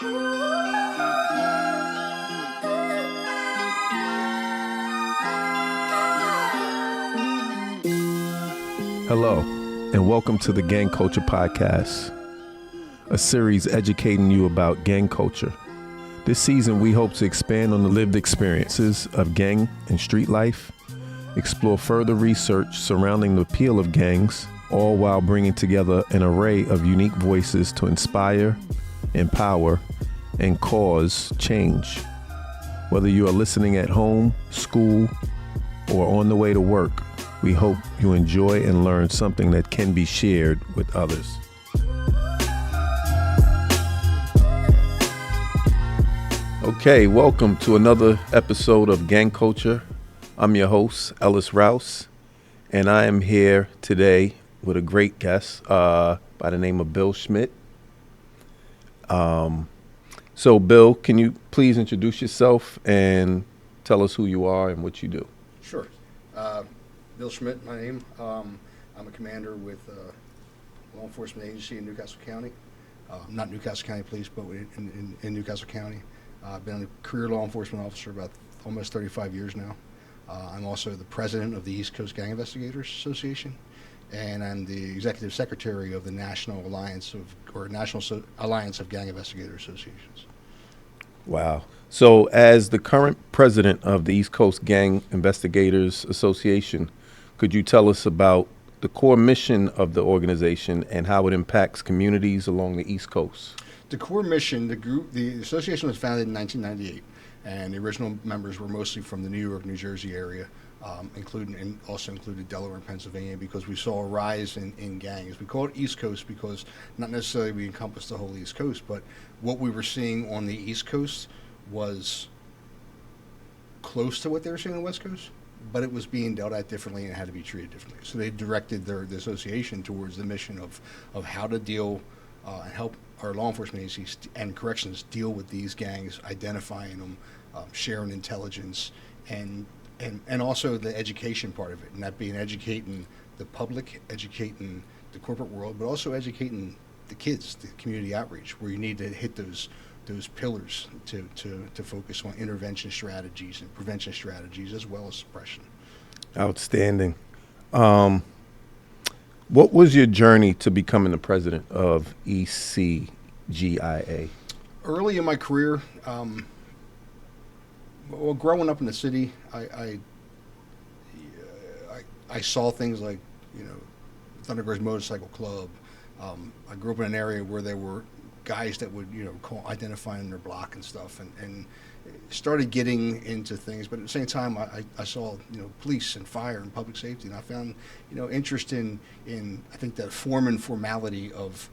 Hello, and welcome to the Gang Culture Podcast, a series educating you about gang culture. This season, we hope to expand on the lived experiences of gang and street life, explore further research surrounding the appeal of gangs, all while bringing together an array of unique voices to inspire, empower, and cause change. Whether you are listening at home, school, or on the way to work, we hope you enjoy and learn something that can be shared with others. Okay, welcome to another episode of Gang Culture. I'm your host, Ellis Rouse, and I am here today with a great guest by the name of Bill Schmid. So, Bill, can you please introduce yourself and tell us who you are and what you do? Sure. Bill Schmid, my name. I'm a commander with a law enforcement agency in Newcastle County. Not Newcastle County Police, but in Newcastle County. I've been a career law enforcement officer about almost 35 years now. I'm also the president of the East Coast Gang Investigators Association, and I'm the executive secretary of the National Alliance of Gang Investigator Associations. Wow. So, as the current president of the East Coast Gang Investigators Association, could you tell us about the core mission of the organization and how it impacts communities along the East Coast? The core mission, the association was founded in 1998, and the original members were mostly from the New York, New Jersey area, also included Delaware and Pennsylvania, because we saw a rise in gangs. We call it East Coast because not necessarily we encompass the whole East Coast, but what we were seeing on the East Coast was close to what they were seeing on the West Coast, but it was being dealt at differently and had to be treated differently. So they directed the association towards the mission of how to deal and help our law enforcement agencies and corrections deal with these gangs, identifying them, sharing intelligence, and also the education part of it, and that being educating the public, educating the corporate world, but also educating the kids, the community outreach, where you need to hit those pillars to focus on intervention strategies and prevention strategies as well as suppression. Outstanding. What was your journey to becoming the president of ECGIA? Early in my career, growing up in the city, I saw things like, Thunderbirds Motorcycle Club. I grew up in an area where there were guys that would, identifying their block and stuff, and started getting into things. But at the same time, I saw, police and fire and public safety, and I found, interest in I think that form and formality of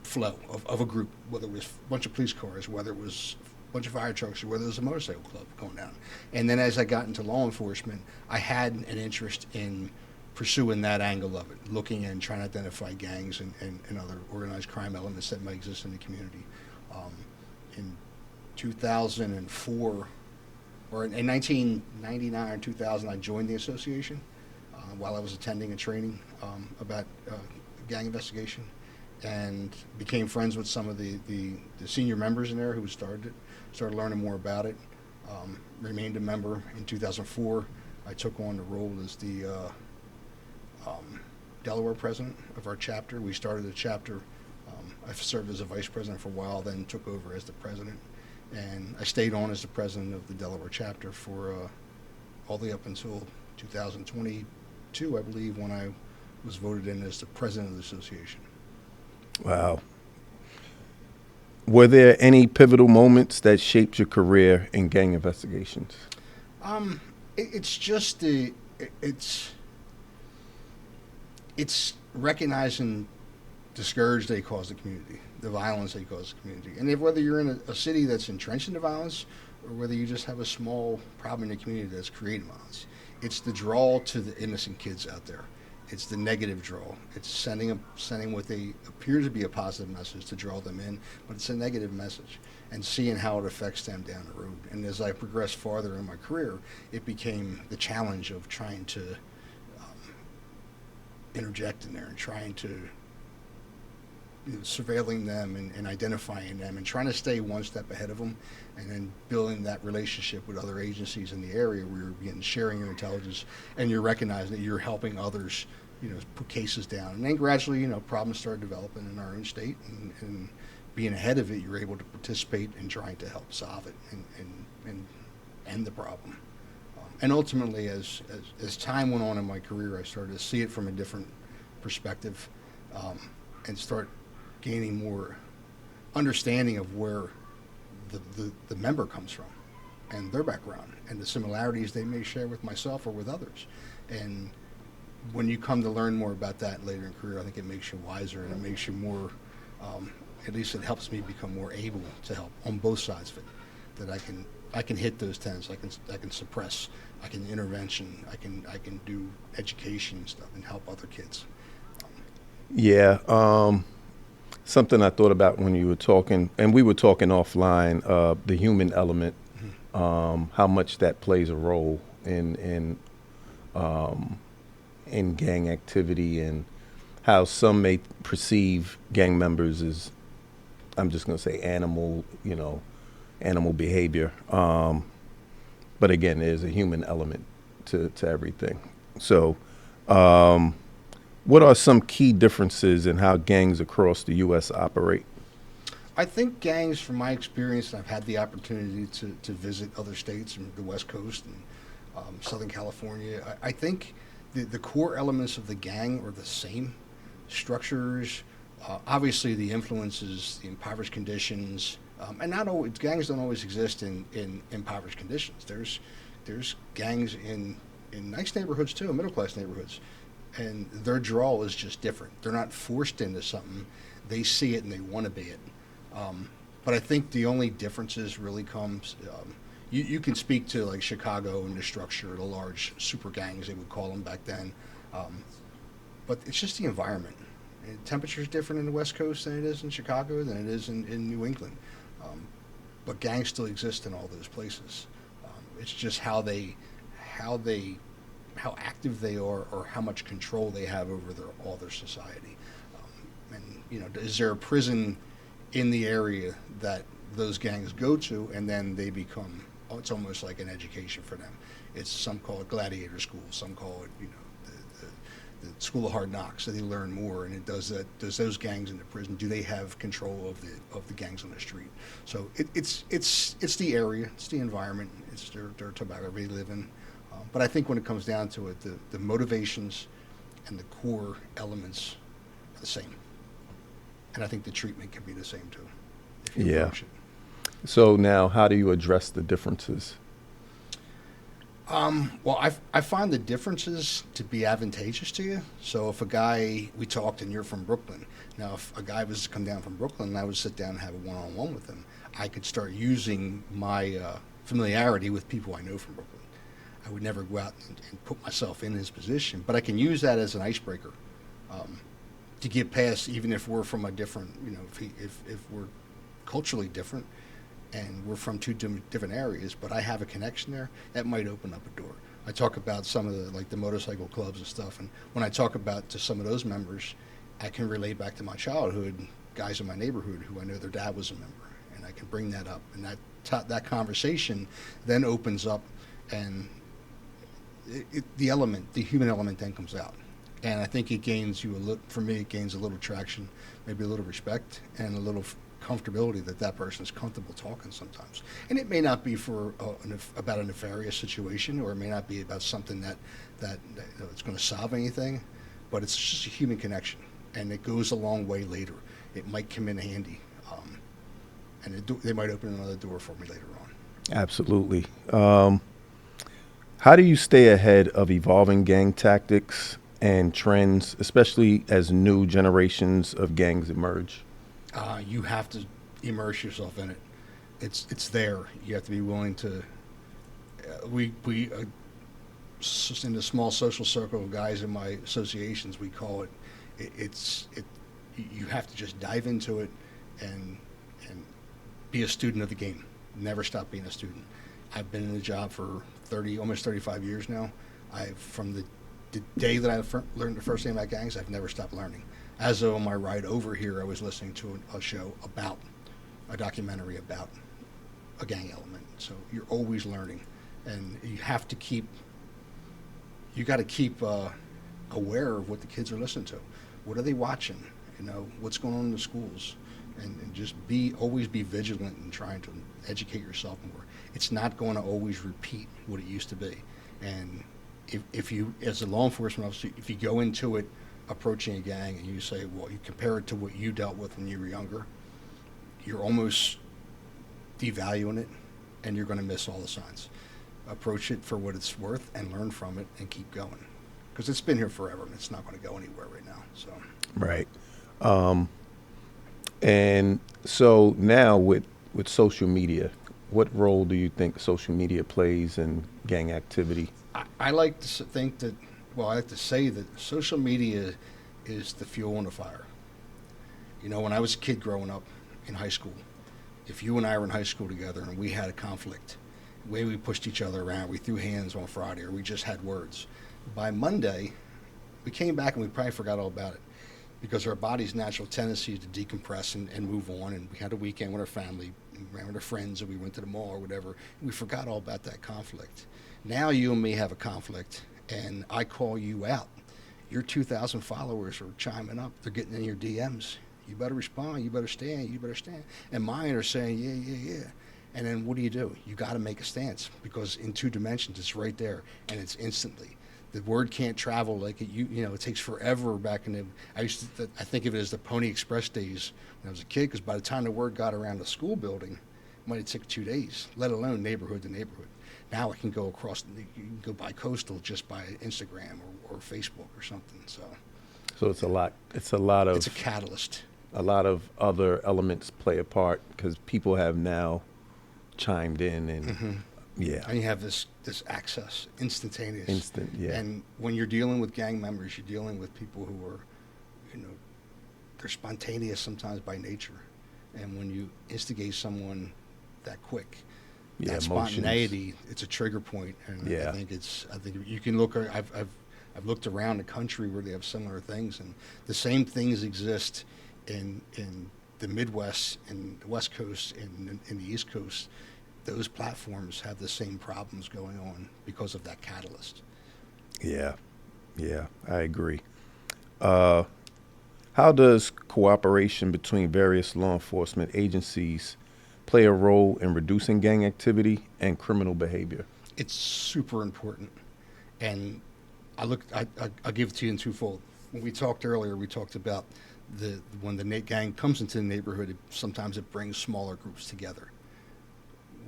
flow of a group, whether it was a bunch of police cars, whether it was a bunch of fire trucks, or whether it was a motorcycle club going down. And then as I got into law enforcement, I had an interest in pursuing that angle of it, looking and trying to identify gangs and other organized crime elements that might exist in the community. In 2004, or in 1999 or 2000, I joined the association while I was attending a training about gang investigation, and became friends with some of the senior members in there who started learning more about it. Remained a member. In 2004, I took on the role as the Delaware president of our chapter. We started a chapter. I served as a vice president for a while, then took over as the president, and I stayed on as the president of the Delaware chapter for all the way up until 2022, I believe, when I was voted in as the president of the association. Wow. Were there any pivotal moments that shaped your career in gang investigations? It's recognizing the scourge they cause the community, the violence they cause the community. And whether you're in a city that's entrenched in the violence, or whether you just have a small problem in the community that's creating violence, it's the draw to the innocent kids out there. It's the negative draw. It's sending what they appears to be a positive message to draw them in, but it's a negative message, and seeing how it affects them down the road. And as I progressed farther in my career, it became the challenge of trying to interject in there and trying to surveilling them and identifying them and trying to stay one step ahead of them, and then building that relationship with other agencies in the area where you're getting sharing your intelligence and you're recognizing that you're helping others, put cases down. And then gradually, problems started developing in our own state, and being ahead of it, you're able to participate in trying to help solve it and end the problem. And ultimately, as time went on in my career, I started to see it from a different perspective, and start gaining more understanding of where the member comes from and their background and the similarities they may share with myself or with others. And when you come to learn more about that later in career, I think it makes you wiser, and it makes you more, at least it helps me become more able to help on both sides of it, that I can hit those tents, I can suppress, I can intervention, I can do education and stuff and help other kids. Yeah, something I thought about when you were talking, and we were talking offline, the human element, how much that plays a role in gang activity, and how some may perceive gang members as, I'm just going to say, animal behavior. But again, there's a human element to everything. So, what are some key differences in how gangs across the U.S. operate? I think gangs, from my experience, and I've had the opportunity to visit other states and the West Coast and Southern California, I think the core elements of the gang are the same. Structures, obviously the influences, the impoverished conditions, and not always, gangs don't always exist in impoverished conditions. There's gangs in nice neighborhoods too, middle class neighborhoods. And their draw is just different. They're not forced into something. They see it and they want to be it. But I think the only differences really comes, you can speak to like Chicago and the structure, the large super gangs, they would call them back then. But it's just the environment. Temperature's different in the West Coast than it is in Chicago, than it is in New England. But gangs still exist in all those places. It's just how active they are, or how much control they have over all their society. Is there a prison in the area that those gangs go to, and then they become, it's almost like an education for them. Some call it gladiator school, some call it, the school of hard knocks, so they learn more. And does those gangs in the prison, do they have control of the gangs on the street? So it's the area, it's the environment, it's their tobacco they live in. But I think when it comes down to it, the motivations and the core elements are the same. And I think the treatment can be the same too, if you approach it. So now, how do you address the differences? Well, I find the differences to be advantageous to you. So if we talked and you're from Brooklyn, now if a guy was to come down from Brooklyn and I would sit down and have a one-on-one with him, I could start using my familiarity with people I know from Brooklyn. I would never go out and put myself in his position, but I can use that as an icebreaker to get past, even if we're from a different, if we're culturally different and we're from two different areas, but I have a connection there, that might open up a door. I talk about some of the motorcycle clubs and stuff, and when I talk about to some of those members, I can relate back to my childhood, guys in my neighborhood who I know their dad was a member, and I can bring that up, and that conversation then opens up, and the human element then comes out. And I think it gains for me, it gains a little traction, maybe a little respect, and a little comfortability that person's comfortable talking sometimes. And it may not be about a nefarious situation, or it may not be about something that it's going to solve anything, but it's just a human connection, and it goes a long way later. It might come in handy, and they might open another door for me later on. Absolutely. How do you stay ahead of evolving gang tactics and trends, especially as new generations of gangs emerge? You have to immerse yourself in it. It's there. You have to be willing to. We in the small social circle of guys in my associations, we call it. You have to just dive into it and be a student of the game. Never stop being a student. I've been in the job for almost 35 years now. From the day that I learned the first thing about gangs, I've never stopped learning. As on my ride over here, I was listening to a documentary about a gang element. So you're always learning, and you got to keep aware of what the kids are listening to. What are they watching? What's going on in the schools, and just always be vigilant in trying to educate yourself more. It's not going to always repeat what it used to be, and if you, as a law enforcement officer, if you go into it approaching a gang and you say, well, you compare it to what you dealt with when you were younger, you're almost devaluing it, and you're going to miss all the signs. Approach it for what it's worth and learn from it and keep going, because it's been here forever and it's not going to go anywhere right now. So Right. And so now with social media, what role do you think social media plays in gang activity? I like to think that, I like to say that social media is the fuel on the fire. When I was a kid growing up in high school, if you and I were in high school together and we had a conflict, the way we pushed each other around, we threw hands on Friday, or we just had words. By Monday, we came back and we probably forgot all about it, because our body's natural tendency is to decompress and move on. And we had a weekend with our family, and ran with our friends, and we went to the mall or whatever. And we forgot all about that conflict. Now you and me have a conflict, and I call you out. Your 2,000 followers are chiming up. They're getting in your DMs. You better respond. You better stand. You better stand. And mine are saying, yeah. And then what do? You got to make a stance, because in 2 dimensions, it's right there, and it's instantly. The word can't travel like it. It takes forever. Back in I think of it as the Pony Express days when I was a kid, because by the time the word got around the school building, it might have taken 2 days, let alone neighborhood to neighborhood. Now it can go across. You can go bi-coastal just by Instagram or Facebook or something. So it's a lot. It's a catalyst. A lot of other elements play a part, because people have now chimed in and yeah. And you have this access, instantaneous. Instant, yeah. And when you're dealing with gang members, you're dealing with people who are, they're spontaneous sometimes by nature. And when you instigate someone that quick, that spontaneity, it's a trigger point. And yeah. I think you can look. I've looked around the country where they have similar things, and the same things exist in the Midwest and the West Coast and in the East Coast. Those platforms have the same problems going on because of that catalyst. Yeah, I agree. How does cooperation between various law enforcement agencies play a role in reducing gang activity and criminal behavior? It's super important. And I'll give it to you in twofold. When we talked earlier, we talked about when the gang comes into the neighborhood, sometimes it brings smaller groups together.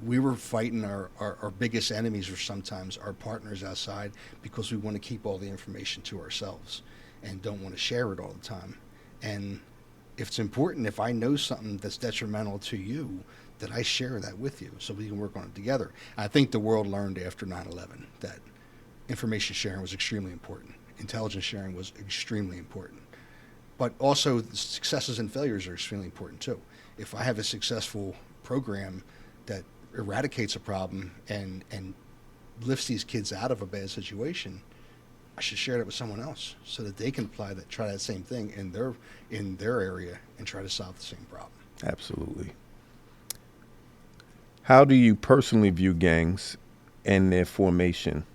We were fighting our biggest enemies, or sometimes our partners outside, because we want to keep all the information to ourselves and don't want to share it all the time. And if it's important, if I know something that's detrimental to you, that I share that with you so we can work on it together. I think the world learned after 9/11 that information sharing was extremely important. Intelligence sharing was extremely important. But also the successes and failures are extremely important too. If I have a successful program that eradicates a problem and lifts these kids out of a bad situation, I should share that with someone else so that they can try that same thing in their area and try to solve the same problem. Absolutely. How do you personally view gangs and their formation?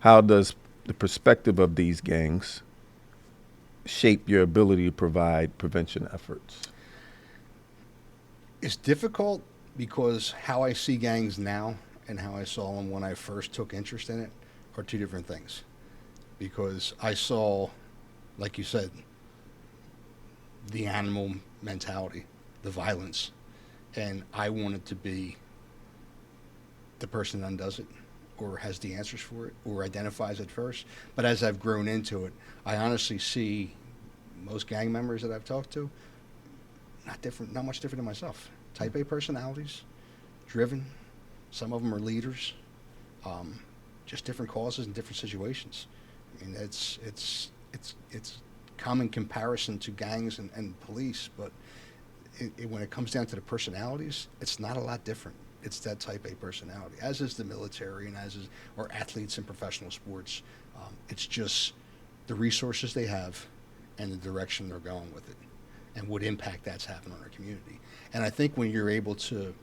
How does the perspective of these gangs shape your ability to provide prevention efforts? It's difficult, because how I see gangs now and how I saw them when I first took interest in it are 2 different things. Because I saw, like you said, the animal mentality, the violence, and I wanted to be the person that undoes it, or has the answers for it, or identifies it first. But as I've grown into it, I honestly see most gang members that I've talked to not much different than myself. Type A personalities, driven. Some of them are leaders. Just different causes and different situations. I mean, it's common comparison to gangs and police, but when it comes down to the personalities, it's not a lot different. It's that type A personality, as is the military and or athletes in professional sports. It's just the resources they have and the direction they're going with it, and what impact that's having on our community. And I think when you're able to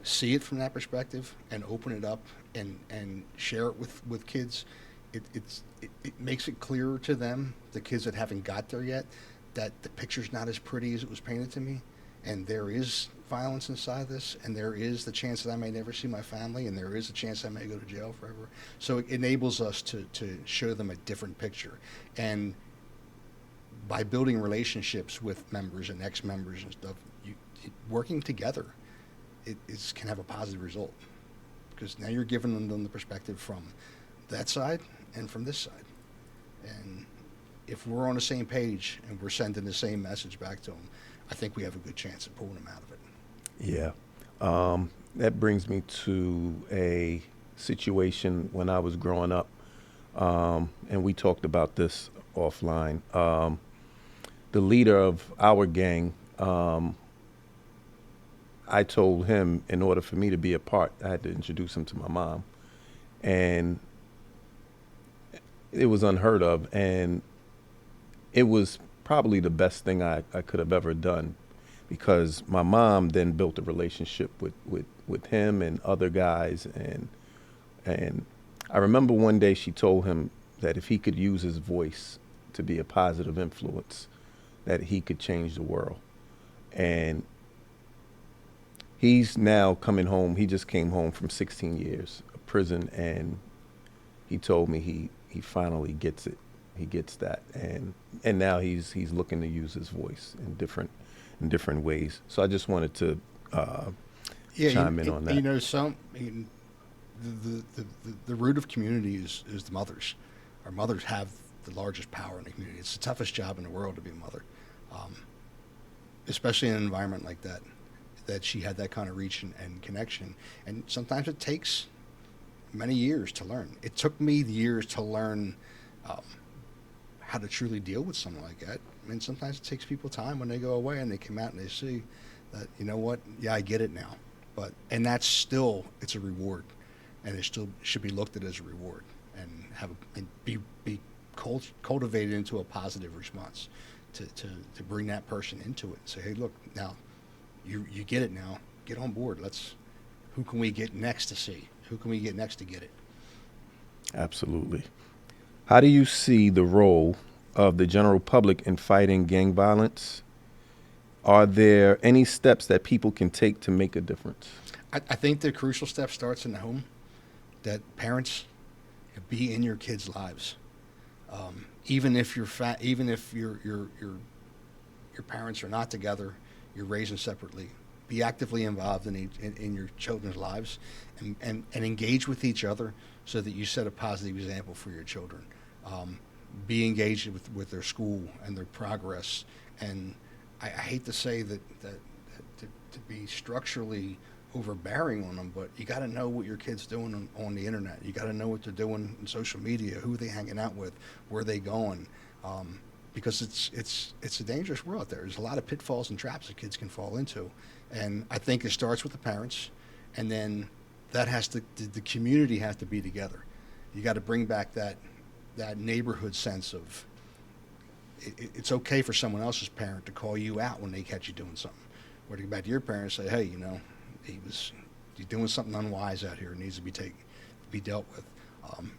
see it from that perspective and open it up and share it with kids, it makes it clearer to them, the kids that haven't got there yet, that the picture's not as pretty as it was painted to me, and there is violence inside this, and there is the chance that I may never see my family, and there is a chance I may go to jail forever. So it enables us to show them a different picture. And by building relationships with members and ex-members and stuff, working together, it can have a positive result, because now you're giving them the perspective from that side and from this side. And if we're on the same page and we're sending the same message back to them, I think we have a good chance of pulling them out of it. Yeah. That brings me to a situation when I was growing up, and we talked about this offline. The leader of our gang, I told him in order for me to be a part, I had to introduce him to my mom. And it was unheard of, and it was probably the best thing I could have ever done, because my mom then built a relationship with him and other guys, and I remember one day she told him that if he could use his voice to be a positive influence, that he could change the world. And he's now coming home. He just came home from 16 years of prison, and he told me he finally gets it. He gets that, and now he's looking to use his voice in different ways. So I just wanted to chime in on that. You know, the root of community is the mothers. Our mothers have the largest power in the community. It's the toughest job in the world to be a mother, especially in an environment like that she had that kind of reach and connection. And sometimes it takes many years to learn. It took me years to learn how to truly deal with someone like that. I mean, sometimes it takes people time when they go away and they come out and they see that, you know what, yeah, I get it now. And that's still, it's a reward, and it still should be looked at as a reward, and be cultivated into a positive response to bring that person into it and say, hey, look, now you get it now, get on board. Who can we get next to see? Who can we get next to get it? Absolutely. How do you see the role of the general public in fighting gang violence? Are there any steps that people can take to make a difference? I think the crucial step starts in the home, that parents be in your kids' lives. Even if your parents are not together, you're raising separately. Be actively involved in your children's lives, and engage with each other so that you set a positive example for your children. Be engaged with their school and their progress. And I hate to say that to be structurally overbearing on them, but you got to know what your kid's doing on the internet. You got to know what they're doing in social media, who they hanging out with, where they going, because it's a dangerous world out there. There's a lot of pitfalls and traps that kids can fall into, and I think it starts with the parents, and then the community has to be together. You got to bring back that neighborhood sense of it's okay for someone else's parent to call you out when they catch you doing something, or to go back to your parents and say, hey, you know, he's doing something unwise out here. It needs to be dealt with.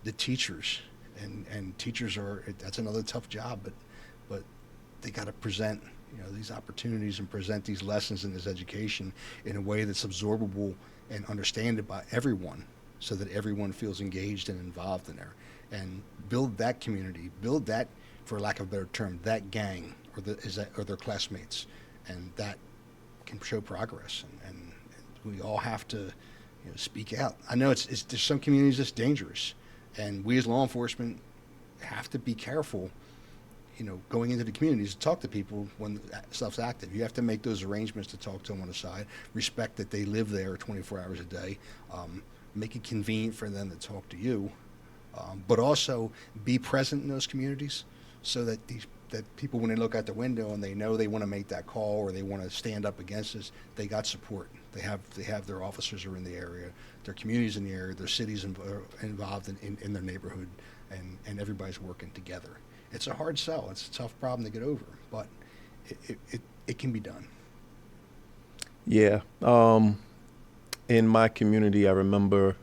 The teachers and teachers that's another tough job, but they got to present, you know, these opportunities and present these lessons in this education in a way that's absorbable and understood by everyone, so that everyone feels engaged and involved in there, and build that community, build that, for lack of a better term, that gang or their classmates, and that can show progress. And we all have to, you know, speak out. I know there's some communities that's dangerous, and we as law enforcement have to be careful, you know, going into the communities to talk to people when stuff's active. You have to make those arrangements to talk to them on the side, respect that they live there 24 hours a day, make it convenient for them to talk to you, but also be present in those communities, so that people, when they look out the window and they know they want to make that call or they want to stand up against this, they got support. They have their officers are in the area, their communities in the area, their cities involved in their neighborhood, and everybody's working together. It's a hard sell. It's a tough problem to get over, but it can be done. Yeah. In my community, I remember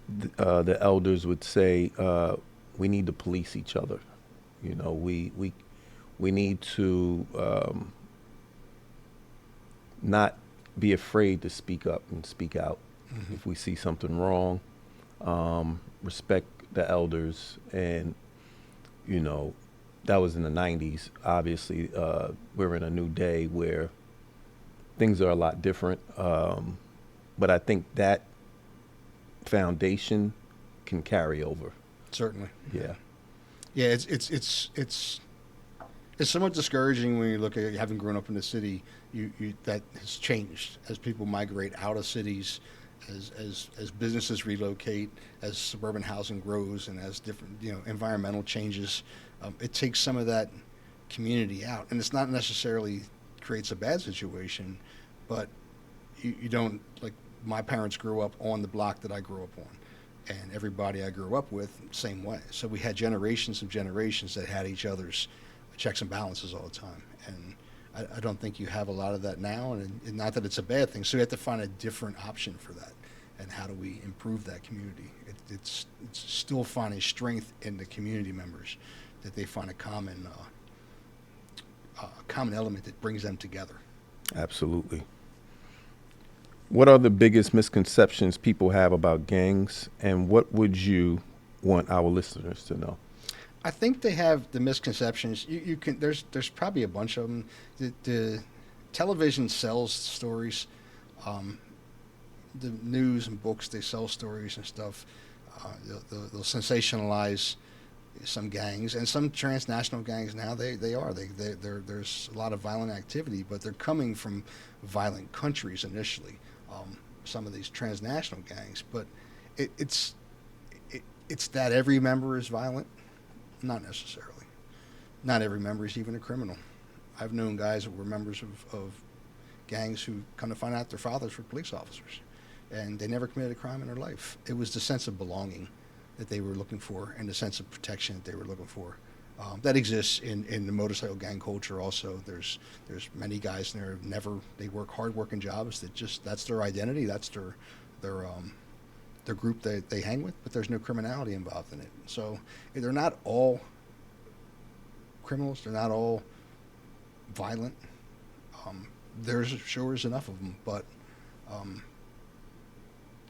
the elders would say, we need to police each other. You know, we need to not be afraid to speak up and speak out if we see something wrong. Respect the elders, and you know, that was in the 90s. Obviously, we're in a new day where things are a lot different. But I think that foundation can carry over. Certainly. Yeah. Yeah, it's somewhat discouraging when you look at having grown up in the city. You that has changed as people migrate out of cities, as businesses relocate, as suburban housing grows, and as different environmental changes. It takes some of that community out, and it's not necessarily creates a bad situation, but you don't, like, my parents grew up on the block that I grew up on, and everybody I grew up with same way. So we had generations of generations that had each other's checks and balances all the time, and I don't think you have a lot of that now, and not that it's a bad thing. So we have to find a different option for that, and how do we improve that community? It's still finding strength in the community members, that they find a common element that brings them together. Absolutely. What are the biggest misconceptions people have about gangs, and what would you want our listeners to know? I think they have the misconceptions. You can there's probably a bunch of them. The television sells stories, the news and books, they sell stories and stuff. They'll sensationalize some gangs, and some transnational gangs now there's a lot of violent activity, but they're coming from violent countries initially. Some of these transnational gangs, but it's that every member is violent. Not necessarily. Not every member is even a criminal. I've known guys that were members of gangs who come to find out their fathers were police officers, and they never committed a crime in their life. It was the sense of belonging that they were looking for, and the sense of protection that they were looking for. That exists in the motorcycle gang culture also. There's many guys in there they work hard working jobs that's their identity, that's their group that they hang with, but there's no criminality involved in it. So they're not all criminals, they're not all violent. There's sure is enough of them, but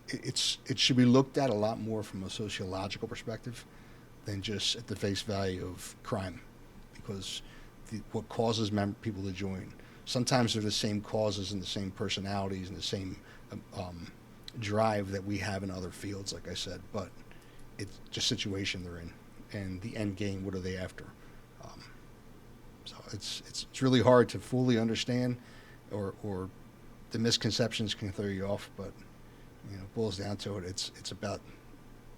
it should be looked at a lot more from a sociological perspective than just at the face value of crime, because what causes people to join, sometimes they're the same causes and the same personalities and the same drive that we have in other fields, like I said, but it's just situation they're in, and the end game, what are they after? So it's really hard to fully understand, or the misconceptions can throw you off, but it boils down to it. It's about,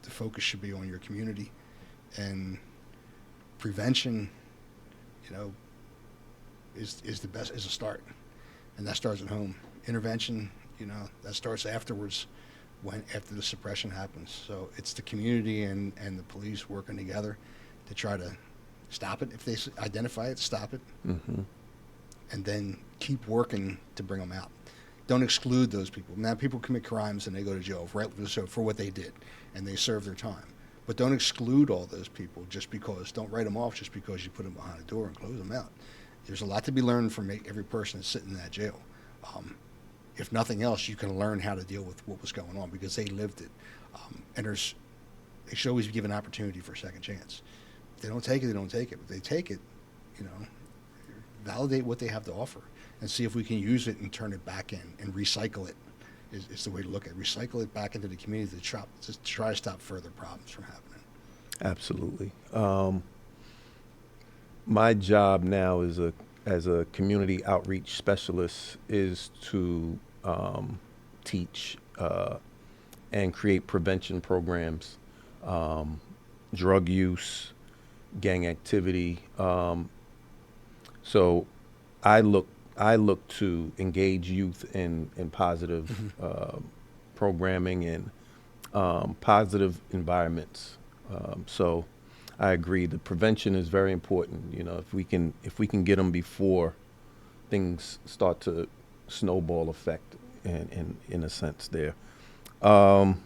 the focus should be on your community, and prevention, is the best, is a start, and that starts at home. Intervention, that starts afterwards, after the suppression happens. So it's the community and the police working together to try to stop it. If they identify it, stop it, and then keep working to bring them out. Don't exclude those people. Now, people commit crimes and they go to jail, rightfully so, for what they did, and they serve their time. But don't exclude all those people don't write them off just because you put them behind a door and close them out. There's a lot to be learned from every person that's sitting in that jail. If nothing else, you can learn how to deal with what was going on because they lived it. And they should always be given an opportunity for a second chance. If they don't take it, they don't take it. But they take it, validate what they have to offer and see if we can use it and turn it back in and recycle it is the way to look at it. Recycle it back into the community to try to stop further problems from happening. Absolutely. My job now as a community outreach specialist is to teach and create prevention programs, drug use, gang activity. So I look to engage youth in positive programming and positive environments. So I agree. The prevention is very important. If we can get them before things start to snowball effect, in a sense there. Um,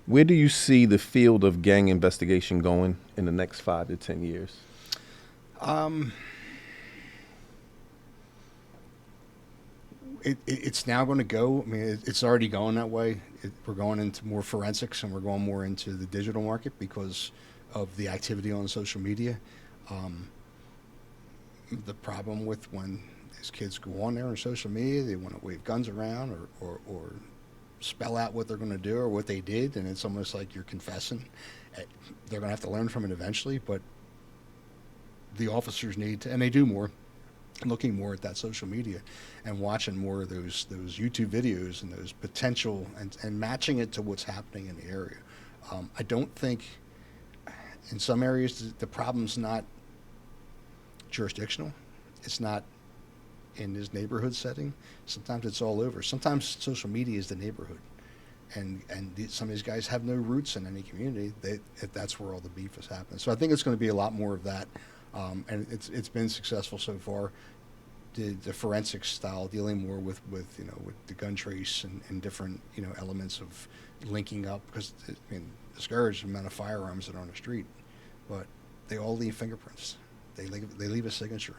where do you see the field of gang investigation going in the next 5 to 10 years? Um, it's now going to go. I mean, it's already going that way. We're going into more forensics, and we're going more into the digital market because of the activity on social media. Um, the problem with when these kids go on there on social media, they want to wave guns around or spell out what they're going to do or what they did, and it's almost like you're confessing. They're going to have to learn from it eventually, but the officers need to, and they do more, looking more at that social media and watching more of those YouTube videos and those potential and matching it to what's happening in the area. I don't think in some areas the problem's not jurisdictional. It's not in this neighborhood setting. Sometimes it's all over. Sometimes social media is the neighborhood. And some of these guys have no roots in any community. That's where all the beef is happening. So I think it's going to be a lot more of that. And it's been successful so far. The forensic style, dealing more with the gun trace and different elements of linking up, because discourage the amount of firearms that are on the street, but they all leave fingerprints. They leave a signature,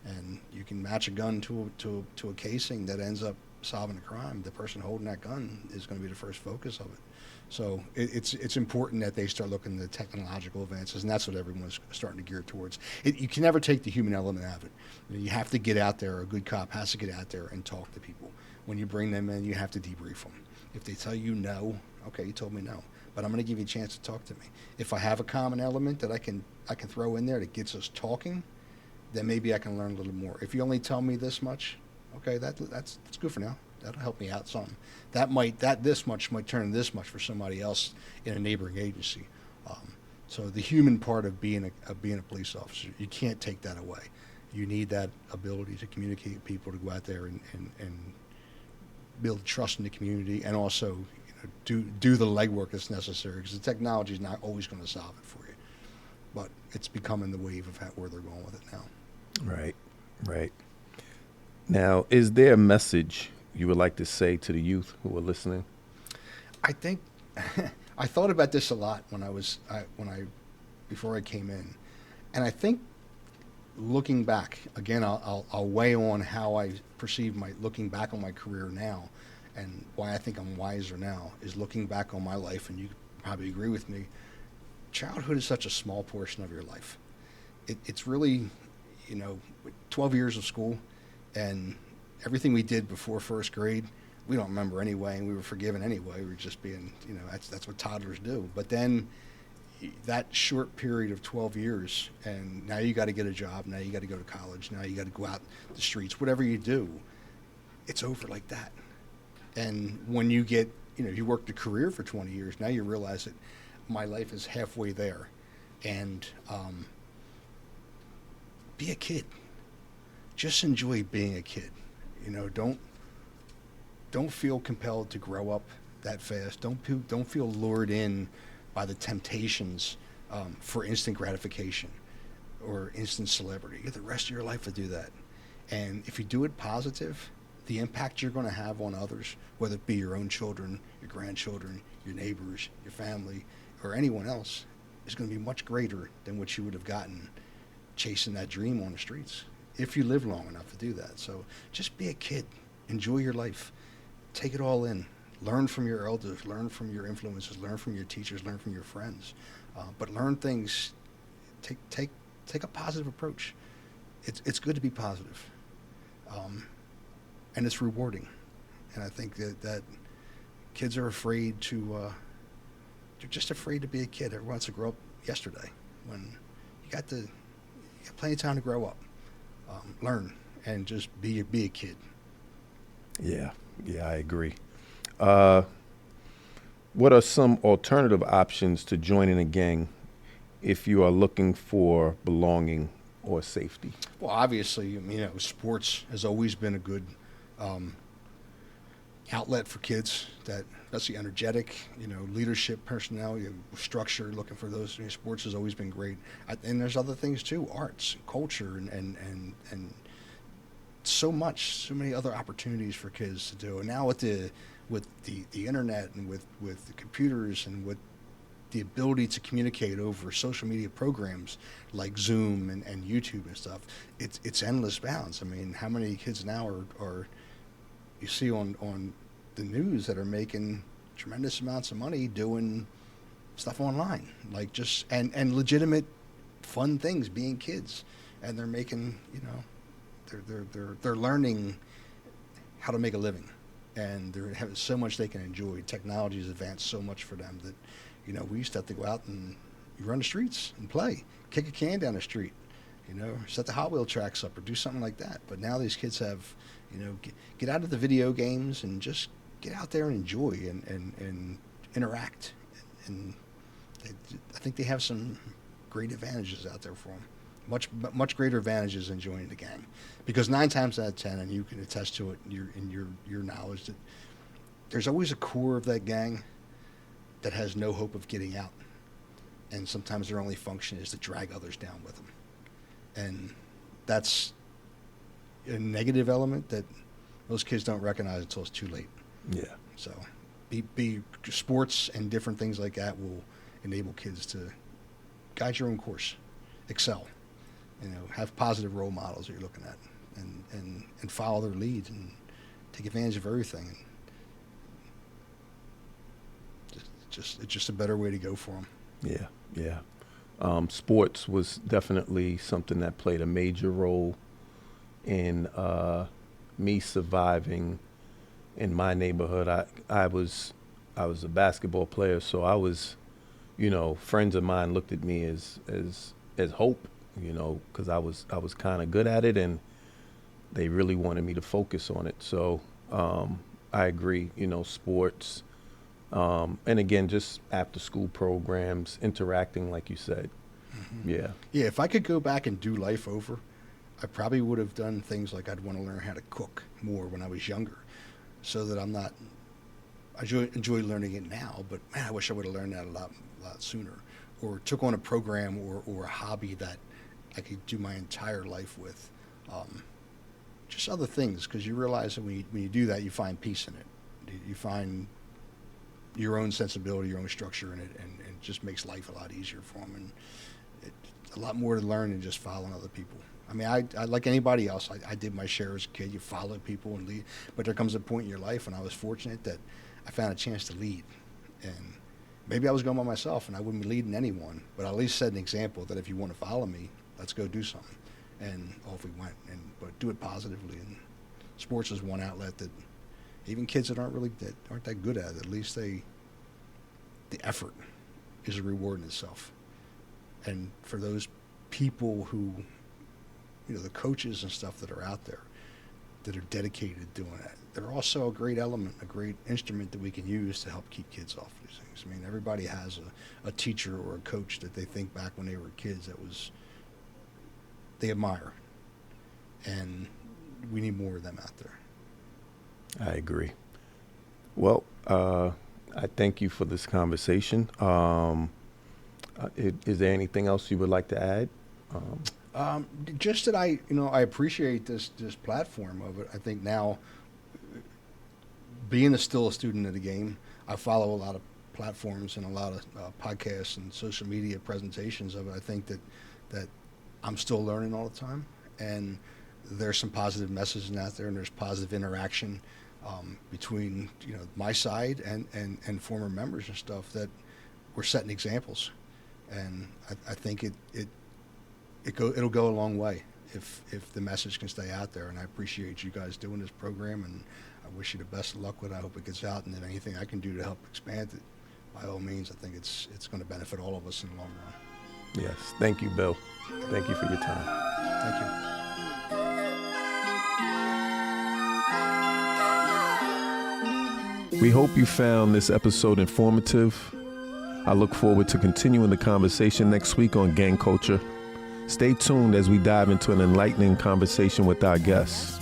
and you can match a gun to a casing that ends up solving a crime. The person holding that gun is going to be the first focus of it. So it's important that they start looking at the technological advances, and that's what everyone's starting to gear towards. You can never take the human element out of it. You have to get out there. A good cop has to get out there and talk to people. When you bring them in, you have to debrief them. If they tell you no, okay, you told me no, but I'm going to give you a chance to talk to me. If I have a common element that I can throw in there that gets us talking, then maybe I can learn a little more. If you only tell me this much, okay, that's good for now. That'll help me out some. This much might turn this much for somebody else in a neighboring agency. So the human part of being a police officer, you can't take that away. You need that ability to communicate with people, to go out there and build trust in the community, and also do the legwork that's necessary, because the technology is not always going to solve it for you. But it's becoming the wave of where they're going with it now. Right. Now, is there a message you would like to say to the youth who are listening? I think I thought about this a lot before I came in, and I think looking back again, I'll weigh on how I perceive looking back on my career now, and why I think I'm wiser now is looking back on my life, and you probably agree with me. Childhood is such a small portion of your life. It's really, 12 years of school, and everything we did before first grade, we don't remember anyway, and we were forgiven anyway. We were just being, that's what toddlers do. But then that short period of 12 years, and now you got to get a job, now you got to go to college, now you got to go out the streets, whatever you do, it's over like that. And when you get, you worked a career for 20 years, now you realize that my life is halfway there. And be a kid. Just enjoy being a kid. Don't feel compelled to grow up that fast. Don't feel lured in by the temptations for instant gratification or instant celebrity. You have the rest of your life to do that. And if you do it positive, the impact you're going to have on others, whether it be your own children, your grandchildren, your neighbors, your family, or anyone else, is going to be much greater than what you would have gotten chasing that dream on the streets, if you live long enough to do that. So just be a kid. Enjoy your life. Take it all in. Learn from your elders. Learn from your influences. Learn from your teachers. Learn from your friends. But learn things. Take a positive approach. It's good to be positive. And it's rewarding. And I think that kids are afraid to, they're just afraid to be a kid. Everyone wants to grow up yesterday, when you got plenty of time to grow up. Learn and just be a kid. Yeah, I agree. What are some alternative options to joining a gang if you are looking for belonging or safety? Well, obviously, sports has always been a good outlet for kids that especially energetic, leadership personnel, structure, looking for those. Sports has always been great. And there's other things too, arts, culture, and so many other opportunities for kids to do. And now with the internet and with the computers and with the ability to communicate over social media programs like Zoom and YouTube and stuff, it's endless bounds. I mean, how many kids now are you see on the news that are making tremendous amounts of money doing stuff online, like just and legitimate fun things, being kids, and they're making, they're learning how to make a living, and they're having so much they can enjoy. Technology has advanced so much for them that, we used to have to go out and you run the streets and play, kick a can down the street, set the Hot Wheel tracks up or do something like that. But now these kids have, get out of the video games and just get out there and enjoy and interact. And I think they have some great advantages out there for them. Much greater advantages than joining the gang, because 9 times out of 10, and you can attest to it in your knowledge, that there's always a core of that gang that has no hope of getting out, and sometimes their only function is to drag others down with them, and that's a negative element that most kids don't recognize until it's too late. Yeah. So, be sports and different things like that will enable kids to guide your own course, excel. Have positive role models that you're looking at, and follow their leads and take advantage of everything. And it's just a better way to go for them. Yeah. Sports was definitely something that played a major role in me surviving in my neighborhood. I was a basketball player, so I was, friends of mine looked at me as hope, because I was kind of good at it, and they really wanted me to focus on it. So I agree, sports, and again, just after school programs, interacting, like you said. Mm-hmm. Yeah. If I could go back and do life over, I probably would have done things like I'd want to learn how to cook more when I was younger, so that I'm not. I enjoy learning it now, but man, I wish I would have learned that a lot sooner, or took on a program or a hobby that I could do my entire life with. Just other things, because you realize that when you do that, you find peace in it. You find your own sensibility, your own structure in it, and it just makes life a lot easier for them. And it's a lot more to learn than just following other people. I mean, I like anybody else, I did my share as a kid. You follow people and lead, but there comes a point in your life, and I was fortunate that I found a chance to lead. And maybe I was going by myself, and I wouldn't be leading anyone, but I at least set an example that if you want to follow me, let's go do something. And off we went, but do it positively. And sports is one outlet that even kids that aren't that good at it, at least the effort is a reward in itself. And for those people who, the coaches and stuff that are out there that are dedicated to doing that, they're also a great element, a great instrument that we can use to help keep kids off these things. I mean, everybody has a teacher or a coach that they think back when they were kids they admire, and we need more of them out there. I agree. Well, I thank you for this conversation. Is there anything else you would like to add? Just that I appreciate this platform of it. I think now, being still a student of the game, I follow a lot of platforms and a lot of podcasts and social media presentations of it. I think that I'm still learning all the time, and there's some positive messaging out there, and there's positive interaction between my side and former members and stuff, that we're setting examples, and I think it'll go a long way if the message can stay out there. And I appreciate you guys doing this program, and I wish you the best of luck with it. I hope it gets out, and then anything I can do to help expand it, by all means. I think it's going to benefit all of us in the long run. Yes. Thank you, Bill. Thank you for your time. Thank you. We hope you found this episode informative. I look forward to continuing the conversation next week on gang culture. Stay tuned as we dive into an enlightening conversation with our guests.